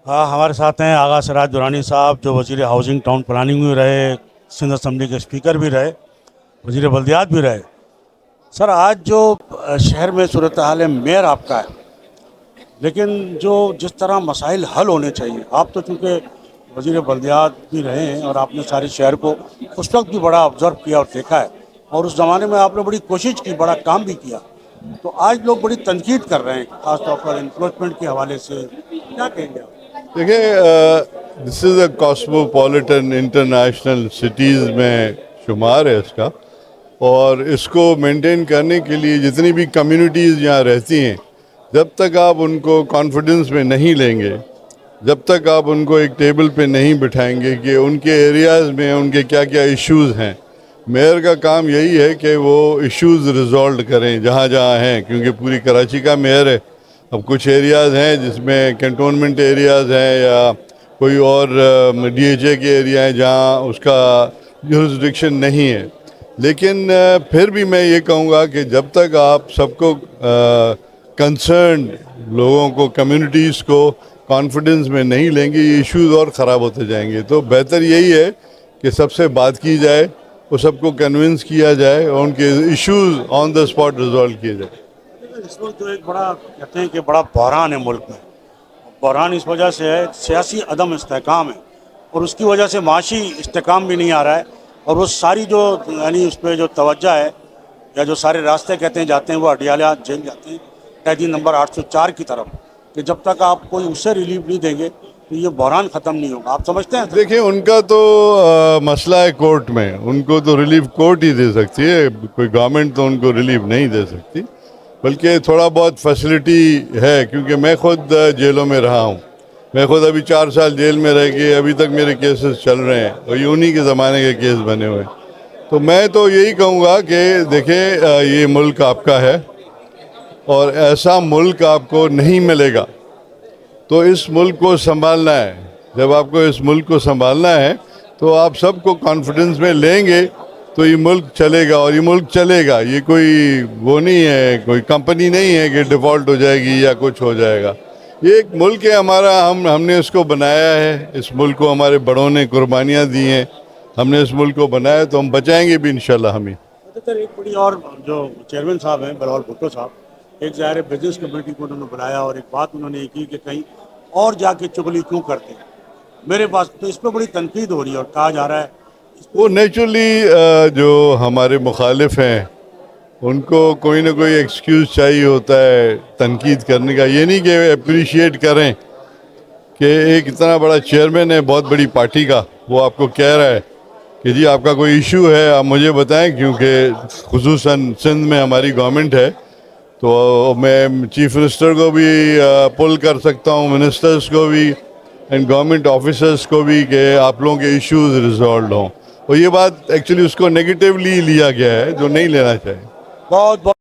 हाँ, हमारे साथ हैं आगा सिराज दुरानी साहब, जो वज़ीर हाउसिंग टाउन प्लानिंग में रहे, सिंध असम्बली के स्पीकर भी रहे, वज़ीर बल्दियात भी रहे। सर, आज जो शहर में सूरत हाल है, मेयर आपका है, लेकिन जो जिस तरह मसाइल हल होने चाहिए, आप तो चूँकि वज़ीर बल्दियात भी रहे हैं और आपने सारे शहर को उस वक्त भी बड़ा ऑब्ज़र्व किया और देखा है, और उस ज़माने में आपने बड़ी कोशिश की, बड़ा काम भी किया। तो आज लोग बड़ी तनकीद कर रहे हैं, ख़ासतौर पर इन्फ्रोचमेंट के हवाले से, क्या कहेंगे आप? देखिए, this is a cosmopolitan international cities में शुमार है इसका, और इसको मेंटेन करने के लिए जितनी भी कम्युनिटीज़ यहाँ रहती हैं, जब तक आप उनको कॉन्फिडेंस में नहीं लेंगे, जब तक आप उनको एक टेबल पे नहीं बिठाएंगे कि उनके एरियाज़ में उनके क्या क्या इश्यूज़ हैं, मेयर का काम यही है कि वो इश्यूज़ रिजॉल्व करें जहाँ जहाँ हैं, क्योंकि पूरी कराची का मेयर है। अब कुछ एरियाज़ हैं जिसमें कैंटोनमेंट एरियाज़ हैं या कोई और डीएचए के एरिया हैं जहाँ उसका जुरिसडिक्शन नहीं है, लेकिन फिर भी मैं ये कहूँगा कि जब तक आप सबको कंसर्न लोगों को, कम्युनिटीज़ को कॉन्फिडेंस में नहीं लेंगे, ये इश्यूज़ और ख़राब होते जाएंगे। तो बेहतर यही है कि सबसे बात की जाए, वो सबको कन्विंस किया जाए और उनके issues on the spot resolve किए जाए। इस वक्त जो एक बड़ा कहते हैं कि बड़ा बहरान है मुल्क में, बहरान इस वजह से है, सियासी अदम इस्तेहकाम है, और उसकी वजह से माशी इस्तेहकाम भी नहीं आ रहा है, और वो सारी जो यानी उस पर जो तवज्जो है या जो सारे रास्ते कहते हैं जाते हैं, वो अडियाला जेल जाते हैं, कैदी नंबर 804 की तरफ, कि जब तक आप कोई उससे रिलीफ नहीं देंगे तो ये बहरान ख़त्म नहीं होगा। आप समझते हैं? देखिए, उनका तो मसला है कोर्ट में, उनको तो रिलीफ कोर्ट ही दे सकती है, कोई गवर्नमेंट तो उनको रिलीफ नहीं दे सकती, बल्कि थोड़ा बहुत फैसिलिटी है। क्योंकि मैं खुद जेलों में रहा हूँ, मैं खुद अभी 4 साल जेल में रह के अभी तक मेरे केसेस चल रहे हैं, और ये उन्हीं के ज़माने के केस बने हुए हैं। तो मैं तो यही कहूँगा कि देखें, ये मुल्क आपका है और ऐसा मुल्क आपको नहीं मिलेगा, तो इस मुल्क को संभालना है। जब आपको इस मुल्क को संभालना है तो आप सबको कॉन्फिडेंस में लेंगे तो ये मुल्क चलेगा, और ये मुल्क चलेगा। ये कोई वो नहीं है, कोई कंपनी नहीं है कि डिफ़ॉल्ट हो जाएगी या कुछ हो जाएगा। ये एक मुल्क है हमारा, हमने इसको बनाया है, इस मुल्क को हमारे बड़ों ने कुर्बानियाँ दी हैं, हमने इस मुल्क को बनाया, तो हम बचाएंगे भी इंशाल्लाह हम ही। सर, एक बड़ी और जो चेयरमैन साहब हैं बिलावल भुट्टो साहब, एक ज़ाहिर बिजनेस कमेटी को उन्होंने बुलाया और एक बात उन्होंने ये की कि कहीं और जाके चुगली क्यों करते हैं मेरे पास, तो इस पर बड़ी तनकीद हो रही है और कहा जा रहा है वो नेचुरली जो हमारे मुखालिफ हैं उनको कोई ना कोई एक्सक्यूज़ चाहिए होता है तनकीद करने का। ये नहीं कि अप्रिशिएट करें कि एक इतना बड़ा चेयरमैन है बहुत बड़ी पार्टी का, वो आपको कह रहा है कि जी आपका कोई इशू है आप मुझे बताएं, क्योंकि खुसूसन सिंध में हमारी गवर्नमेंट है, तो मैं चीफ मिनिस्टर को भी पुल कर सकता हूँ, मिनिस्टर्स को भी एंड गवर्नमेंट ऑफिसर्स को भी, कि आप लोगों के इश्यूज रिजॉल्व हों। और ये बात एक्चुअली उसको नेगेटिवली लिया गया है, जो नहीं लेना चाहिए। बहुत बहुत